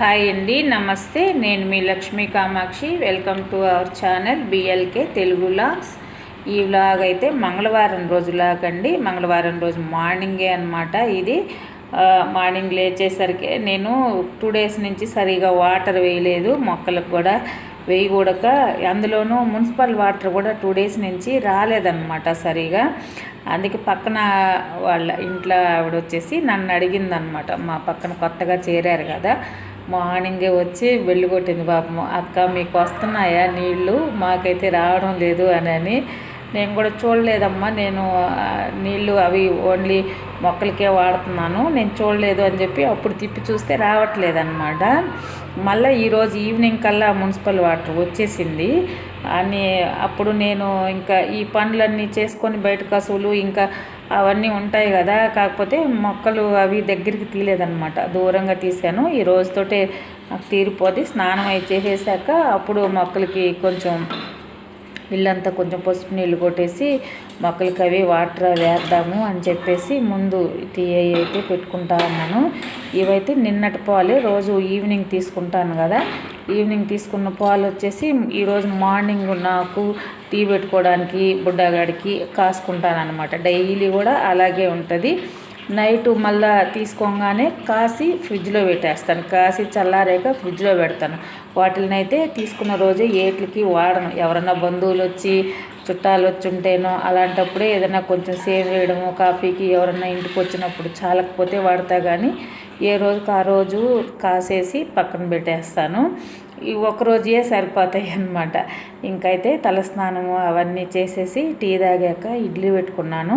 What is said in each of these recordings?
Hi అండి, నమస్తే. నేను మీ Lakshmi Kamakshi. Welcome to our channel BLK Telugu vlogs. ఈ వ్లాగ్ అయితే మంగళవారం రోజు వ్లాగ్ అండి. మంగళవారం రోజు మార్నింగే అనమాట ఇది. మార్నింగ్ లేచేసరికి నేను 2 డేస్ నుంచి సరిగా వాటర్ వేయలేదు, మొక్కలకు కూడా వేయకూడక. అందులోనూ మున్సిపల్ వాటర్ కూడా 2 డేస్ నుంచి రాలేదన్నమాట సరిగా. అందుకే పక్కన వాళ్ళ ఇంట్లో ఆవిడ వచ్చేసి నన్ను అడిగిందనమాట. మా పక్కన కొత్తగా చేరారు కదా, మార్నింగే వచ్చి వెళ్ళి కొట్టింది పాపం. అక్క మీకు వస్తున్నాయా నీళ్ళు, మాకైతే రావడం లేదు అని. నేను కూడా చూడలేదమ్మా, నేను నీళ్ళు అవి ఓన్లీ మొక్కలకే వాడుతున్నాను, నేను చూడలేదు అని చెప్పి అప్పుడు తిప్పి చూస్తే రావట్లేదన్నమాట. మళ్ళీ ఈరోజు ఈవినింగ్ కల్లా మున్సిపల్ వాటర్ వచ్చేసింది అని. అప్పుడు నేను ఇంకా ఈ పనులన్నీ చేసుకొని బయట కసువులు ఇంకా అవన్నీ ఉంటాయి కదా, కాకపోతే మొక్కలు అవి దగ్గరికి తీయలేదన్నమాట, దూరంగా తీసాను. ఈ రోజుతోటే నాకు తీరిపోతే స్నానం అయి చేసేసాక అప్పుడు మొక్కలకి కొంచెం ఇల్లంతా కొంచెం పసుపు నీళ్ళు కొట్టేసి మొక్కలకి అవి వాటర్ వేద్దాము అని చెప్పేసి ముందు టీ అయితే పెట్టుకుంటా ఉన్నాను. ఇవైతే నిన్నటి పాలు, రోజు ఈవినింగ్ తీసుకుంటాను కదా, ఈవినింగ్ తీసుకున్న పాలు వచ్చేసి ఈరోజు మార్నింగ్ నాకు టీ పెట్టుకోవడానికి బుడ్డగాడికి కాసుకుంటాను అనమాట. డైలీ కూడా అలాగే ఉంటుంది. నైటు మళ్ళీ తీసుకోగానే కాసి ఫ్రిడ్జ్లో పెట్టేస్తాను, కాసి చల్లారాక ఫ్రిడ్జ్లో పెడతాను. వాటిని అయితే తీసుకున్న రోజే ఏట్లకి వాడను. ఎవరన్నా బంధువులు వచ్చి చుట్టాలు వచ్చి ఉంటేనో అలాంటప్పుడే ఏదైనా కొంచెం సేవ్ చేయడము, కాఫీకి ఎవరన్నా ఇంటికి వచ్చినప్పుడు చాలకపోతే వాడతా. కానీ ఏ రోజుకి ఆ రోజు కాసేసి పక్కన పెట్టేస్తాను. ఈ ఒకరోజే సరిపోతాయి అన్నమాట. ఇంకైతే తలస్నానము అవన్నీ చేసేసి టీ తాగాక ఇడ్లీ పెట్టుకున్నాను.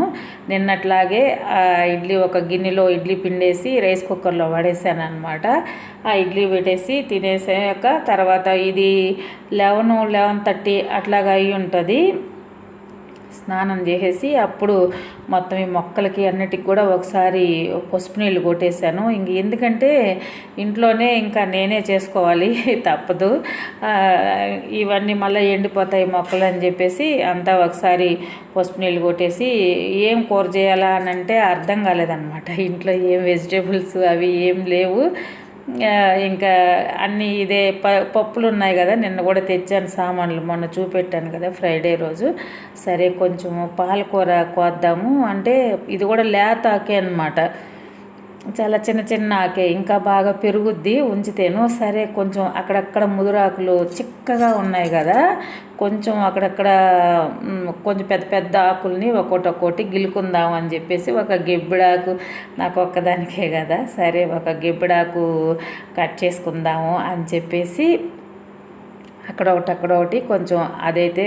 నిన్నట్లాగే ఇడ్లీ ఒక గిన్నెలో ఇడ్లీ పిండేసి రైస్ కుక్కర్లో పడేసాను అనమాట. ఆ ఇడ్లీ పెట్టేసి తినేసాక తర్వాత ఇది 11:30 అట్లాగా అయి ఉంటుంది. స్నానం చేసేసి అప్పుడు మొత్తం ఈ మొక్కలకి అన్నిటికి కూడా ఒకసారి పసుపు నీళ్ళు కొట్టేశాను. ఎందుకంటే ఇంట్లోనే ఇంకా నేనే చేసుకోవాలి, తప్పదు. ఇవన్నీ మళ్ళీ ఎండిపోతాయి మొక్కలు అని చెప్పేసి అంతా ఒకసారి పసుపు నీళ్ళు కొట్టేసి ఏం కూర చేయాలా అని అంటే అర్థం కాలేదన్నమాట. ఇంట్లో ఏం వెజిటేబుల్స్ అవి ఏం లేవు. ఇంకా అన్నీ ఇదే పప్పులు ఉన్నాయి కదా, నిన్న కూడా తెచ్చాను సామాన్లు, మొన్న చూపెట్టాను కదా ఫ్రైడే రోజు. సరే కొంచెం పాలకూర కోద్దాము అంటే ఇది కూడా లేత ఆకే అనమాట, చాలా చిన్న చిన్న ఆకే, ఇంకా బాగా పెరుగుద్ది ఉంచితేను. సరే కొంచెం అక్కడక్కడ ముదురాకులు చిక్కగా ఉన్నాయి కదా, కొంచెం అక్కడక్కడ కొంచెం పెద్ద పెద్ద ఆకుల్ని ఒక్కొక్కటి గిలుకుందాము అని చెప్పేసి ఒక గెబ్బిడాకు, నాకు ఒక్కదానికే కదా, సరే ఒక గెబ్బిడాకు కట్ చేసుకుందాము అని చెప్పేసి అక్కడొకటి కొంచెం అదైతే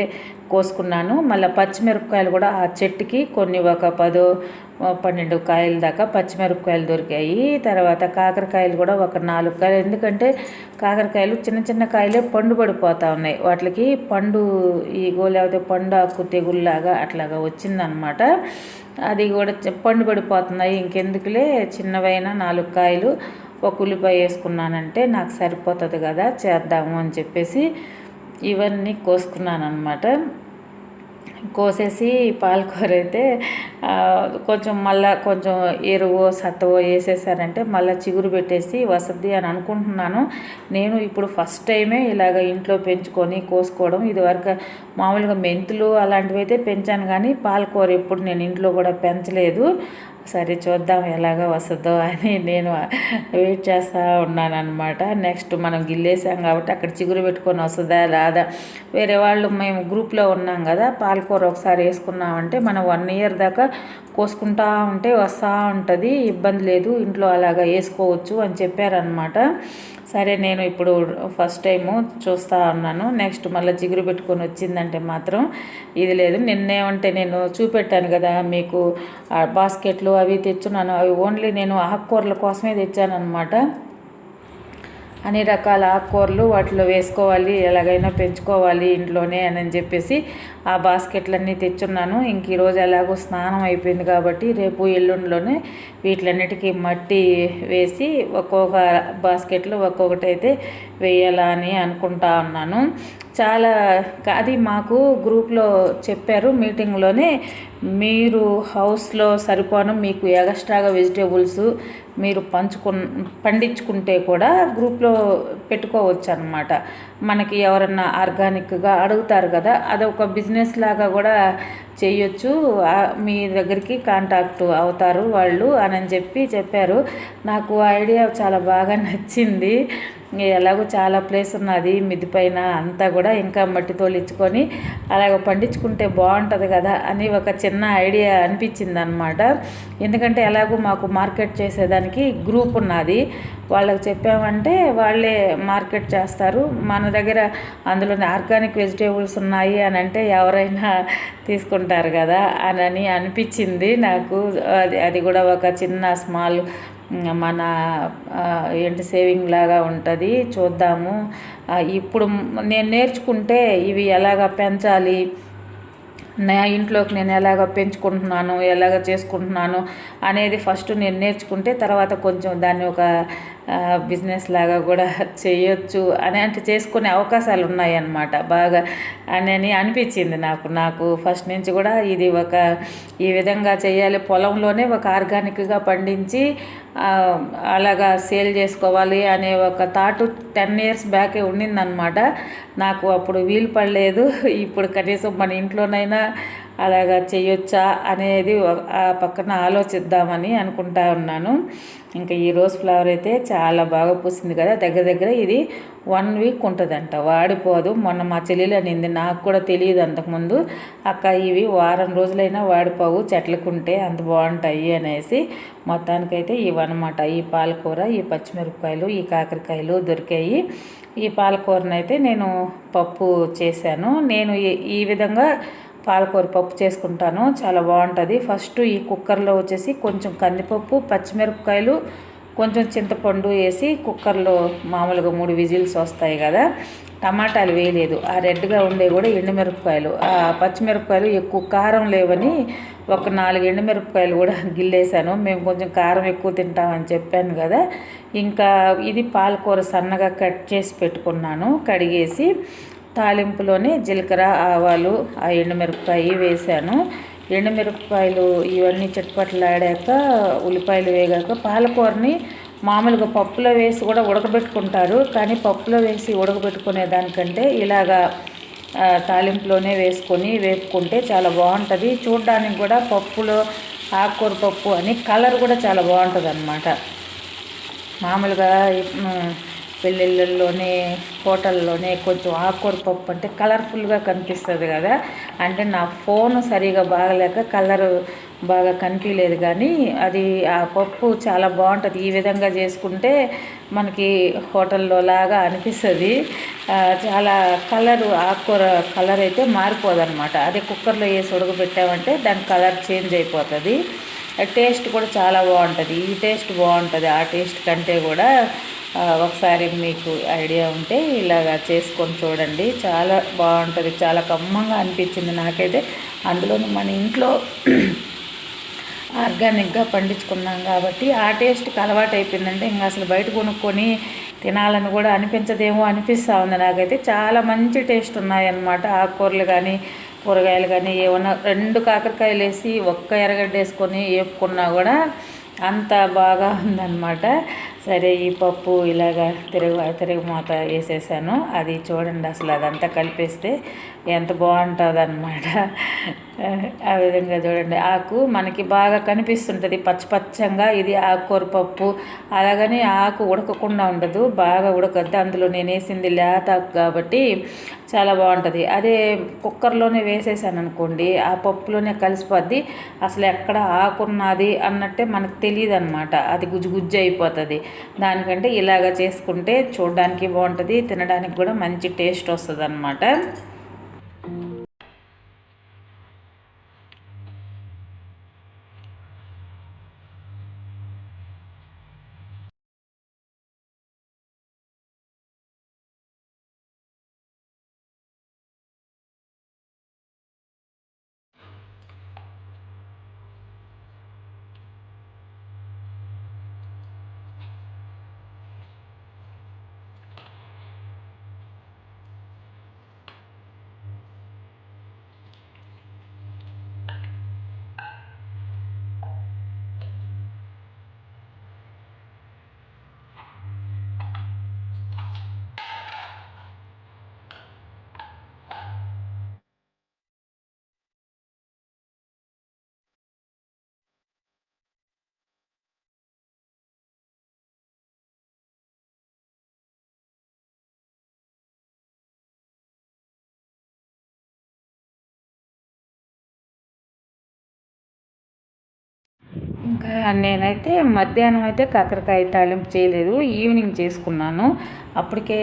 కోసుకున్నాను. మళ్ళీ పచ్చిమిరపకాయలు కూడా ఆ చెట్టుకి కొన్ని ఒక 10-12 కాయల దాకా పచ్చిమిరపకాయలు దొరికాయి. తర్వాత కాకరకాయలు కూడా ఒక 4 కాయలు, ఎందుకంటే కాకరకాయలు చిన్న చిన్న కాయలే పండు పడిపోతూ ఉన్నాయి, వాటికి పండు ఈగో లేకపోతే పండు ఆకు తెగుల్లాగా అట్లాగా వచ్చిందనమాట. అది కూడా పండు పడిపోతున్నాయి. ఇంకెందుకులే చిన్నవైన 4 కాయలు ఒక ఉల్లిపాయ వేసుకున్నానంటే నాకు సరిపోతుంది కదా, చేద్దాము అని చెప్పేసి ఇవన్నీ కోసుకున్నాను అనమాట. కోసేసి పాలకూర అయితే కొంచెం మళ్ళీ కొంచెం ఎరువు సత్తవో వేసేసారంటే మళ్ళీ చిగురు పెట్టేసి వసతి అని అనుకుంటున్నాను. నేను ఇప్పుడు ఫస్ట్ టైమే ఇలాగ ఇంట్లో పెంచుకొని కోసుకోవడం. ఇదివరకు మామూలుగా మెంతులు అలాంటివి అయితే పెంచాను, కానీ పాలకూర ఎప్పుడు నేను ఇంట్లో కూడా పెంచలేదు. సరే చూద్దాం ఎలాగ వస్తుందో అని నేను వెయిట్ చేస్తూ ఉన్నాను అనమాట. నెక్స్ట్ మనం గిల్లేసాం కాబట్టి అక్కడ చిగురు పెట్టుకొని వస్తుందా రాదా. వేరే వాళ్ళు మేము గ్రూప్లో ఉన్నాం కదా, పాలకూర ఒకసారి వేసుకున్నామంటే మనం 1 ఇయర్ దాకా కోసుకుంటా ఉంటే వస్తూ ఉంటుంది, ఇబ్బంది లేదు, ఇంట్లో అలాగా వేసుకోవచ్చు అని చెప్పారనమాట. సరే నేను ఇప్పుడు ఫస్ట్ టైము చూస్తూ ఉన్నాను. నెక్స్ట్ మళ్ళీ చిగురు పెట్టుకొని వచ్చిందంటే మాత్రం ఇది లేదు. నిన్నేమంటే నేను చూపెట్టాను కదా మీకు బాస్కెట్లు అవి తెచ్చున్నాను, అవి ఓన్లీ నేను ఆకుకూరల కోసమే తెచ్చాను అనమాట. అన్ని రకాల ఆకుకూరలు వాటిలో వేసుకోవాలి, ఎలాగైనా పెంచుకోవాలి ఇంట్లోనే అని చెప్పేసి ఆ బాస్కెట్లన్నీ తెచ్చున్నాను. ఇంక ఈరోజు ఎలాగో స్నానం అయిపోయింది కాబట్టి రేపు ఎల్లుండిలోనే వీటిలన్నిటికీ మట్టి వేసి ఒక్కొక్క బాస్కెట్లో ఒక్కొక్కటి అయితే వేయాలా అని అనుకుంటా ఉన్నాను. చాలా అది మాకు గ్రూప్లో చెప్పారు మీటింగ్లోనే, మీరు హౌస్లో సరిపోను మీకు ఎక్స్ట్రాగా వెజిటేబుల్స్ మీరు పండించుకుంటే కూడా గ్రూప్లో పెట్టుకోవచ్చు అనమాట. మనకి ఎవరన్నా ఆర్గానిక్గా అడుగుతారు కదా, అదొక బిజినెస్ లాగా కూడా చేయొచ్చు, మీ దగ్గరికి కాంటాక్ట్ అవుతారు వాళ్ళు అని చెప్పారు. నాకు ఐడియా చాలా బాగా నచ్చింది. ఎలాగో చాలా ప్లేస్ ఉన్నది మిద్ది పైన అంతా కూడా, ఇంకా మట్టి తోలిచ్చుకొని అలాగ పండించుకుంటే బాగుంటుంది కదా అని ఒక చిన్న ఐడియా అనిపించింది అనమాట. ఎందుకంటే ఎలాగో మాకు మార్కెట్ చేసేదానికి గ్రూప్ ఉన్నది, వాళ్ళకి చెప్పామంటే వాళ్ళే మార్కెట్ చేస్తారు మన దగ్గర. అందులోనే ఆర్గానిక్ వెజిటేబుల్స్ ఉన్నాయి అని అంటే ఎవరైనా తీసుకుంటారు కదా అని అనిపించింది నాకు. అది కూడా ఒక చిన్న స్మాల్ మన సేవింగ్ లాగా ఉంటుంది. చూద్దాము, ఇప్పుడు నేను నేర్చుకుంటే ఇవి ఎలాగ పెంచాలి, నా ఇంట్లోకి నేను ఎలాగ పెంచుకుంటున్నాను, ఎలాగ చేసుకుంటున్నాను అనేది ఫస్ట్ నేను నేర్చుకుంటే తర్వాత కొంచెం దాన్ని ఒక బిజినెస్ లాగా కూడా చేయొచ్చు అంటే చేసుకునే అవకాశాలు ఉన్నాయన్నమాట బాగా అని అనిపించింది నాకు ఫస్ట్ నుంచి కూడా. ఇది ఈ విధంగా చేయాలి, పొలంలోనే ఒక ఆర్గానిక్గా పండించి అలాగా సేల్ చేసుకోవాలి అనే ఒక థాట్ 10 years బ్యాకే ఉండిందనమాట. నాకు అప్పుడు వీలు పడలేదు. ఇప్పుడు కనీసం మన ఇంట్లోనైనా అలాగా చేయొచ్చా అనేది ఆ పక్కన ఆలోచిద్దామని అనుకుంటా ఉన్నాను. ఇంకా ఈ రోజ్ ఫ్లవర్ అయితే చాలా బాగా పూసింది కదా, దగ్గర ఇది 1 week ఉంటుందంట, వాడిపోదు. మొన్న మా చెల్లెలు అనింది, నాకు కూడా తెలియదు అంతకుముందు, అక్క ఇవి వారం రోజులైనా వాడిపోవు చెట్లకుంటే అంత బాగుంటాయి అనేసి. మొత్తానికైతే ఇవన్నమాట, ఈ పాలకూర, ఈ పచ్చిమిరపకాయలు, ఈ కాకరకాయలు దొరికాయి. ఈ పాలకూరనైతే నేను పప్పు చేశాను. నేను ఈ విధంగా పాలకూర పప్పు చేసుకుంటాను, చాలా బాగుంటుంది. ఫస్ట్ ఈ కుక్కర్లో వచ్చేసి కొంచెం కందిపప్పు, పచ్చిమిరపకాయలు, కొంచెం చింతపండు వేసి కుక్కర్లో మామూలుగా 3 విజిల్స్ వస్తాయి కదా, టమాటాలు వేయలేదు. ఆ రెడ్గా ఉండే కూడా ఎండుమిరపకాయలు, ఆ పచ్చిమిరపకాయలు ఎక్కువ కారం లేవని ఒక 4 ఎండుమిరపకాయలు కూడా గిల్లేసాను. మేము కొంచెం కారం ఎక్కువ తింటామని చెప్పాను కదా. ఇంకా ఇది పాలకూర సన్నగా కట్ చేసి పెట్టుకున్నాను, కడిగేసి తాలింపులోనే జీలకర్ర, ఆవాలు, ఆ ఎండుమిరపకాయ వేసాను. ఎండుమిరపకాయలు ఇవన్నీ చిట్పట్లాడాక ఉల్లిపాయలు వేగాక పాలకూరని మామూలుగా పప్పులో వేసి కూడా ఉడకబెట్టుకుంటారు, కానీ పప్పులో వేసి ఉడకబెట్టుకునే దానికంటే ఇలాగా తాలింపులోనే వేపుకుంటే చాలా బాగుంటుంది. చూడడానికి కూడా పప్పులో ఆకుకూర పప్పు అని కలర్ కూడా చాలా బాగుంటుంది అన్నమాట. మామూలుగా పెళ్ళిళ్ళల్లోనే హోటల్లోనే కొంచెం ఆకుకూర పప్పు అంటే కలర్ఫుల్గా కనిపిస్తుంది కదా, అంటే నా ఫోన్ సరిగా బాగలేక కలరు బాగా కనిపించలేదు, కానీ అది ఆ పప్పు చాలా బాగుంటుంది. ఈ విధంగా చేసుకుంటే మనకి హోటల్లో లాగా అనిపిస్తుంది. చాలా కలరు, ఆకుకూర కలర్ అయితే మారిపోదన్నమాట. అదే కుక్కర్లో వేసి ఉడకబెట్టామంటే దాని కలర్ చేంజ్ అయిపోతుంది. టేస్ట్ కూడా చాలా బాగుంటుంది. ఈ టేస్ట్ బాగుంటుంది ఆ టేస్ట్ కంటే కూడా. ఒకసారి మీకు ఐడియా ఉంటే ఇలాగా చేసుకొని చూడండి, చాలా బాగుంటుంది, చాలా కమ్మంగా అనిపించింది నాకైతే. అందులోనూ మన ఇంట్లో ఆర్గానిక్గా పండించుకున్నాం కాబట్టి ఆ టేస్ట్కి అలవాటు అయిపోయిందంటే ఇంకా అసలు బయట కొనుక్కొని తినాలని కూడా అనిపించదేమో అనిపిస్తూ ఉంది నాకైతే. చాలా మంచి టేస్ట్ ఉన్నాయన్నమాట ఆకుకూరలు కానీ కూరగాయలు కానీ. ఏమన్నా 2 కాకరకాయలు వేసి ఒక్క ఎర్రగడ్డ వేసుకొని వేపుకున్నా కూడా అంత బాగా ఉందన్నమాట. సరే, ఈ పప్పు ఇలాగా తిరుగుమాత వేసేసాను. అది చూడండి, అసలు అదంతా కలిపేస్తే ఎంత బాగుంటుంది అన్నమాట. ఆ విధంగా చూడండి, ఆకు మనకి బాగా కనిపిస్తుంటుంది పచ్చపచ్చంగా. ఇది ఆకుకూర పప్పు, అలాగని ఆకు ఉడకకుండా ఉండదు, బాగా ఉడకద్దు. అందులో నేను వేసింది లేత కాబట్టి చాలా బాగుంటుంది. అదే కుక్కర్లోనే వేసేసాను అనుకోండి, ఆ పప్పులోనే కలిసిపోద్ది, అసలు ఎక్కడ ఆకున్నది అన్నట్టే మనకు తెలియదు అనమాట, అది గుజ్జు గుజ్జు అయిపోతుంది. దానికంటే ఇలాగ చేసుకుంటే చూడడానికి బాగుంటుంది, తినడానికి కూడా మంచి టేస్ట్ వస్తుంది అన్నమాట. ఇంకా నేనైతే మధ్యాహ్నం అయితే కాకరకాయ తాలింపు చేయలేదు, ఈవినింగ్ చేసుకున్నాను. అప్పటికే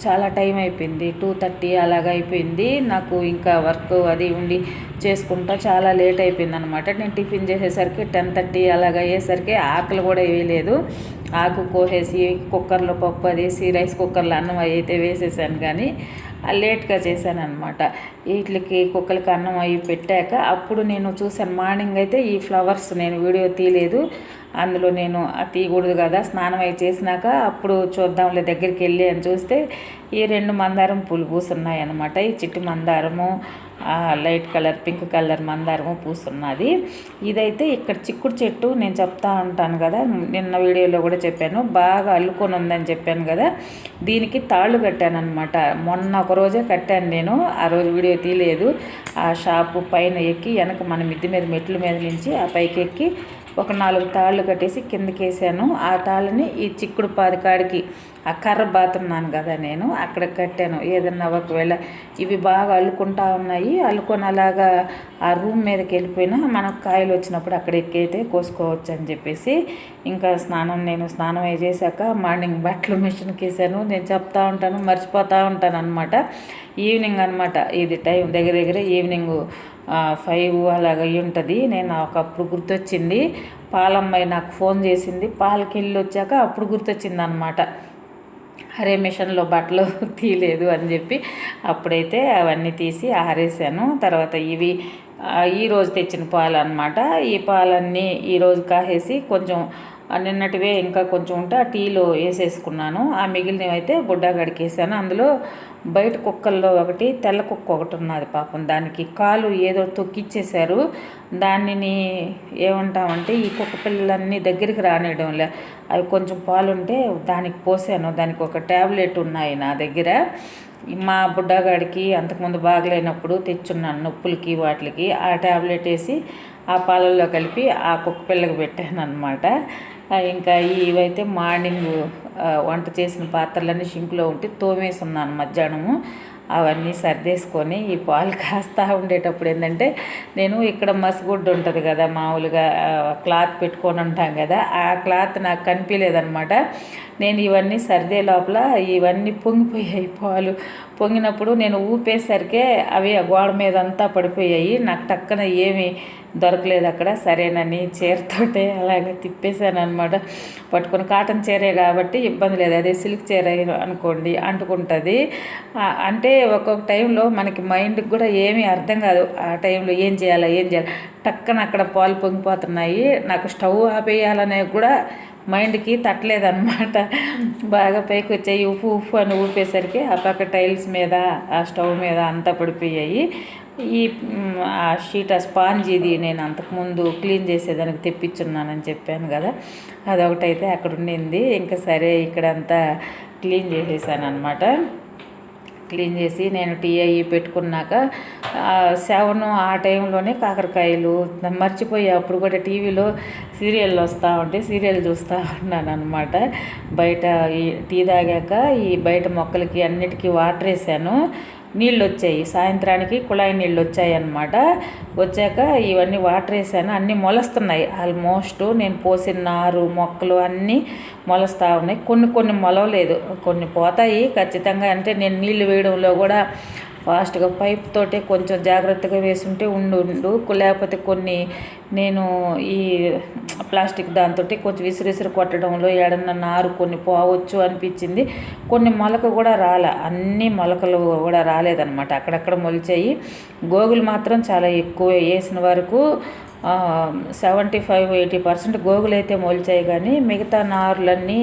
చాలా టైం అయిపోయింది, 2:30 అలాగ అయిపోయింది. నాకు ఇంకా వర్క్ అది ఉండి చేసుకుంటా చాలా లేట్ అయిపోయింది అనమాట. నేను టిఫిన్ చేసేసరికి 10:30 అలాగ అయ్యేసరికి ఆకలి కూడా వేయలేదు. ఆకు కోసేసి కుక్కర్లో పప్పు అదేసి రైస్ కుక్కర్లో అన్నం అయితే వేసేసాను, కానీ లేట్గా చేశాను అనమాట. వీటికి కుక్కలకి అన్నం అవి పెట్టాక అప్పుడు నేను చూశాను. మార్నింగ్ అయితే ఈ ఫ్లవర్స్ నేను వీడియో తీయలేదు, అందులో నేను తీయకూడదు కదా, స్నానం అవి చేసినాక అప్పుడు చూద్దాంలే దగ్గరికి వెళ్ళి అని చూస్తే ఈ 2 మందారం పూలు పూసున్నాయి అనమాట. ఈ చిట్టి మందారము, లైట్ కలర్ పింక్ కలర్ మందారము పూసున్నది. ఇదైతే ఇక్కడ చిక్కుడు చెట్టు నేను చెప్తా ఉంటాను కదా, నిన్న వీడియోలో కూడా చెప్పాను, బాగా అల్లుకొని ఉందని చెప్పాను కదా. దీనికి తాళ్ళు కట్టాను అనమాట. మొన్న ఒక రోజే కట్టాను నేను, ఆ రోజు వీడియో తీయలేదు. ఆ షాపు పైన ఎక్కి వెనక మన మిద్ది మీద మెట్ల మీద నుంచి ఆ పైకి ఎక్కి ఒక 4 తాళ్ళు కట్టేసి కిందకి వేసాను. ఆ తాళ్ళని ఈ చిక్కుడు పాదకాడికి ఆ కర్ర బాతున్నాను కదా నేను అక్కడ కట్టాను. ఏదన్నా ఒకవేళ ఇవి బాగా అల్లుకుంటా ఉన్నాయి, అల్లుకొని అలాగా ఆ రూమ్ మీదకి వెళ్ళిపోయినా మనకు కాయలు వచ్చినప్పుడు అక్కడ ఎక్కైతే కోసుకోవచ్చు అని చెప్పేసి ఇంకా నేను స్నానం చేశాక మార్నింగ్ బట్టలు మిషన్కి వేసాను. నేను చెప్తా ఉంటాను, మర్చిపోతూ ఉంటాను అనమాట. ఈవినింగ్ అనమాట, ఇది టైం దగ్గర ఈవినింగ్ 5 అలాగ అయ్యి ఉంటుంది. నేను ఒకప్పుడు గుర్తొచ్చింది, పాలమ్మాయి నాకు ఫోన్ చేసింది, పాలకి వెళ్ళి వచ్చాక అప్పుడు గుర్తొచ్చింది అనమాట. అరే మిషన్లో బట్టలు తీయలేదు అని చెప్పి అప్పుడైతే అవన్నీ తీసి ఆరేసాను. తర్వాత ఇవి ఈరోజు తెచ్చిన పాలు అనమాట. ఈ పాలన్నీ ఈరోజు కాసేసి కొంచెం నిన్నటివే ఇంకా కొంచెం ఉంటే ఆ టీలో వేసేసుకున్నాను. ఆ మిగిలినవి అయితే బుడ్డాగడికి వేసాను. అందులో బయట కుక్కల్లో ఒకటి తెల్ల కుక్క ఒకటి ఉన్నది, పాపం దానికి కాలు ఏదో తొక్కిచ్చేశారు. దానిని ఏమంటామంటే ఈ కుక్క పిల్లలన్నీ దగ్గరికి రానియడంలే, అవి కొంచెం పాలుంటే దానికి పోసాను. దానికి ఒక ట్యాబ్లెట్ ఉన్నాయి నా దగ్గర. మా బుడ్డగాడికి అంతకుముందు బాగలేనప్పుడు తెచ్చున్నాను నొప్పులకి వాటికి. ఆ ట్యాబ్లెట్ వేసి ఆ పాలల్లో కలిపి ఆ కుక్క పిల్లకి పెట్టాను అనమాట. ఇంకా ఇవైతే మార్నింగ్ వంట చేసిన పాత్రలన్నీ షింక్లో ఉంటే తోమేసి ఉన్నాను మధ్యాహ్నము. అవన్నీ సర్దేసుకొని ఈ పాలు కాస్తా ఉండేటప్పుడు ఏంటంటే నేను ఇక్కడ మసిగుడ్డు ఉంటుంది కదా, మామూలుగా క్లాత్ పెట్టుకొని ఉంటాం కదా, ఆ క్లాత్ నాకు కనిపించలేదన్నమాట. నేను ఇవన్నీ సర్దే లోపల ఇవన్నీ పొంగిపోయాయి. పాలు పొంగినప్పుడు నేను ఊపేసరికే అవి గోడ మీద అంతా పడిపోయాయి. నాకు టక్కన ఏమీ దొరకలేదు అక్కడ. సరేనని చీరతోటే అలాగే తిప్పేశాను అనమాట. పట్టుకొని కాటన్ చీరే కాబట్టి ఇబ్బంది లేదు, అదే సిల్క్ చీర అనుకోండి అంటుకుంటుంది. అంటే ఒక్కొక్క టైంలో మనకి మైండ్కి కూడా ఏమీ అర్థం కాదు. ఆ టైంలో ఏం చేయాలి టక్కన అక్కడ పాలు పొంగిపోతున్నాయి. నాకు స్టవ్ ఆపేయాలనే కూడా మైండ్కి తట్టలేదన్నమాట. బాగా పైకి వచ్చాయి, ఉప్పు అని ఊపేసరికి ఆ పక్క టైల్స్ మీద ఆ స్టవ్ మీద అంతా పడిపోయాయి. ఆ షీట్ ఆ స్పాంజ్ ఇది నేను అంతకుముందు క్లీన్ చేసేదానికి తెప్పించున్నానని చెప్పాను కదా, అదొకటైతే అక్కడ ఉండింది. ఇంకా సరే ఇక్కడంతా క్లీన్ చేసేసాను అనమాట. క్లీన్ చేసి నేను టీ అయ్యి పెట్టుకున్నాక 7 ఆ టైంలోనే కాకరకాయలు మర్చిపోయి అప్పుడు కూడా టీవీలో సీరియల్ వస్తూ ఉంటే సీరియల్ చూస్తూ ఉన్నాను అనమాట. బయట ఈ టీ తాగాక ఈ బయట మొక్కలకి అన్నిటికీ వాటర్ వేసాను. నీళ్ళు వచ్చాయి, సాయంత్రానికి కుళాయి నీళ్ళు వచ్చాయి అన్నమాట. వచ్చాక ఇవన్నీ వాటర్ వేసాను, అన్నీ మొలుస్తున్నాయి. ఆల్మోస్ట్ నేను పోసిన నారు మొక్కలు అన్నీ మొలుస్తూ ఉన్నాయి. కొన్ని మొలవలేదు, కొన్ని పోతాయి ఖచ్చితంగా. అంటే నేను నీళ్ళు వేయడంలో కూడా ఫాస్ట్గా పైప్ తోటే కొంచెం జాగ్రత్తగా వేసుంటే ఉండు, లేకపోతే కొన్ని నేను ఈ ప్లాస్టిక్ దాంతో కొంచెం విసిరిసిరి కొట్టడంలో ఏడన్నా నారు కొన్ని పోవచ్చు అనిపించింది. కొన్ని మొలక కూడా అన్ని మొలకలు కూడా రాలేదన్నమాట, అక్కడక్కడ మొలిచాయి. గోగులు మాత్రం చాలా ఎక్కువ వేసిన వరకు 75-80% గోగులు అయితే మొలిచాయి, కానీ మిగతా నారులన్నీ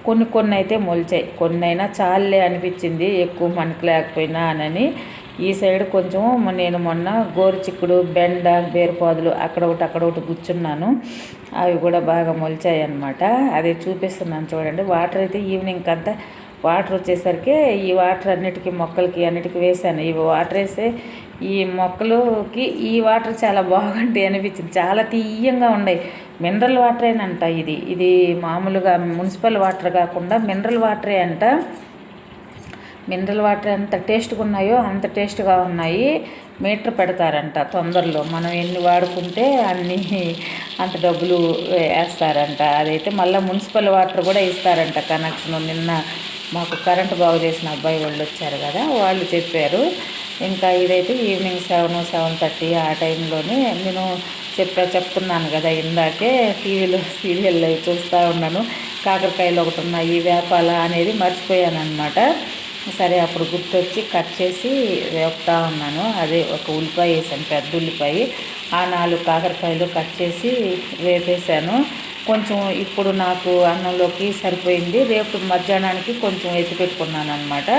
కొన్ని అయితే మొలిచాయి. కొన్ని అయినా చాలే అనిపించింది, ఎక్కువ మనకు లేకపోయినా అని. ఈ సైడ్ కొంచెం నేను మొన్న గోరుచిక్కుడు, బెండ, బేరుపాదులు అక్కడ ఒకటి గుచ్చున్నాను, అవి కూడా బాగా మొలిచాయి అన్నమాట. అదే చూపిస్తున్నాను చూడండి. వాటర్ అయితే ఈవినింగ్ అంతా వాటర్ వచ్చేసరికి ఈ వాటర్ అన్నిటికీ మొక్కలకి అన్నిటికీ వేసాను. ఇవి వాటర్ వేస్తే ఈ మొక్కలకి ఈ వాటర్ చాలా బాగుంటాయి అనిపించింది. చాలా తీయంగా ఉన్నాయి. మినరల్ వాటరేనంట ఇది మామూలుగా మున్సిపల్ వాటర్ కాకుండా మినరల్ వాటరే అంట. మినరల్ వాటర్ ఎంత టేస్ట్గా ఉన్నాయో అంత టేస్ట్గా ఉన్నాయి. మీటర్ పెడతారంట తొందరలో, మనం ఎన్ని వాడుకుంటే అన్ని అంత డబ్బులు వేస్తారంట. అదైతే మళ్ళీ మున్సిపల్ వాటర్ కూడా ఇస్తారంట కనెక్షన్. నిన్న మాకు కరెంటు బాగు చేసిన అబ్బాయి వాళ్ళు వచ్చారు కదా, వాళ్ళు చెప్పారు. ఇంకా ఇదైతే ఈవినింగ్ 7-7:30 ఆ టైంలోనే నేను చెప్తున్నాను కదా ఇందాకే, టీవీలో సీరియల్ చూస్తూ ఉన్నాను. కాకరకాయలు ఒకటి ఉన్నాయి వేపాల అనేది మర్చిపోయాను అనమాట. సరే అప్పుడు గుర్తొచ్చి కట్ చేసి వేపుతా ఉన్నాను. అదే ఒక ఉల్లిపాయ వేసాను, పెద్ద ఉల్లిపాయ, ఆ 4 కాకరకాయలు కట్ చేసి వేపేసాను. కొంచెం ఇప్పుడు నాకు అన్నంలోకి సరిపోయింది. రేపు మధ్యాహ్నానికి కొంచెం ఎత్తి పెట్టుకున్నాను అనమాట.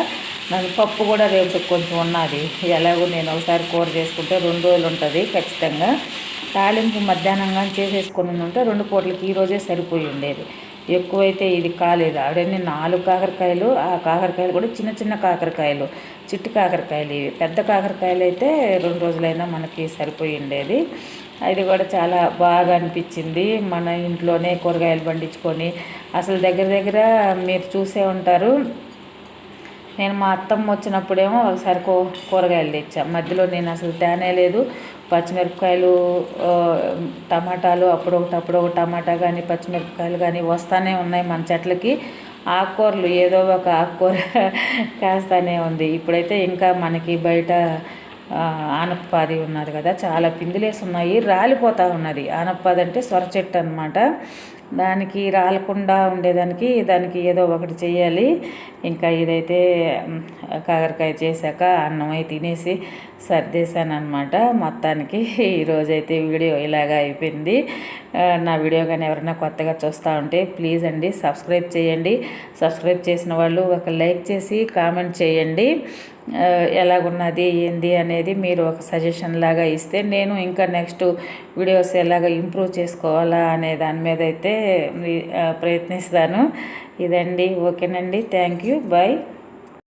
నాకు పప్పు కూడా రేపు కొంచెం ఉన్నది. ఎలాగో నేను ఒకసారి కూర చేసుకుంటే 2 రోజులు ఉంటుంది ఖచ్చితంగా. తాలింపు మధ్యాహ్నంగా చేసేసుకుని ఉంటే 2 పూటలకి ఈరోజే సరిపోయి ఉండేది. ఎక్కువైతే ఇది కాలేదు. ఆవిడన్నీ 4 కాకరకాయలు, ఆ కాకరకాయలు కూడా చిన్న చిన్న కాకరకాయలు, చిట్టి కాకరకాయలు. ఇవి పెద్ద కాకరకాయలు అయితే 2 రోజులైనా మనకి సరిపోయి ఉండేది. అది కూడా చాలా బాగా అనిపించింది. మన ఇంట్లోనే కూరగాయలు పండించుకొని, అసలు దగ్గర దగ్గర మీరు చూసే ఉంటారు, నేను మా అత్తమ్మ వచ్చినప్పుడేమో ఒకసారి కూరగాయలు తెచ్చా. మధ్యలో నేను అసలు తేనే లేదు. పచ్చిమిరపకాయలు, టమాటాలు అప్పుడు ఒక టమాటా కానీ పచ్చిమిరపకాయలు కానీ వస్తూనే ఉన్నాయి మన చెట్లకి. ఆకుకూరలు ఏదో ఒక ఆకుకూర కాస్తూనే ఉంది. ఇప్పుడైతే ఇంకా మనకి బయట ఆనపపాది ఉన్నది కదా, చాలా పిందులేసి ఉన్నాయి, రాలిపోతూ ఉన్నది. ఆనపపాది అంటే సొర చెట్టు అనమాట. దానికి రాలకుండా ఉండేదానికి దానికి ఏదో ఒకటి చెయ్యాలి. ఇంకా ఇదైతే కాకరకాయ చేశాక అన్నం అయి తినేసి సర్దేశాను అనమాట మొత్తానికి. ఈరోజైతే వీడియో ఇలాగా అయిపోయింది. నా వీడియో కానీ ఎవరైనా కొత్తగా చూస్తూ ఉంటే ప్లీజ్ అండి సబ్స్క్రైబ్ చేయండి. సబ్స్క్రైబ్ చేసిన వాళ్ళు ఒక లైక్ చేసి కామెంట్ చేయండి. ఎలాగున్నది ఏంది అనేది మీరు ఒక సజెషన్ లాగా ఇస్తే నేను ఇంకా నెక్స్ట్ వీడియోస్ ఎలాగ ఇంప్రూవ్ చేసుకోవాలా అనే దాని మీద అయితే ప్రయత్నిస్తాను. ఇదండి. ఓకేనండి. Thank you. బాయ్.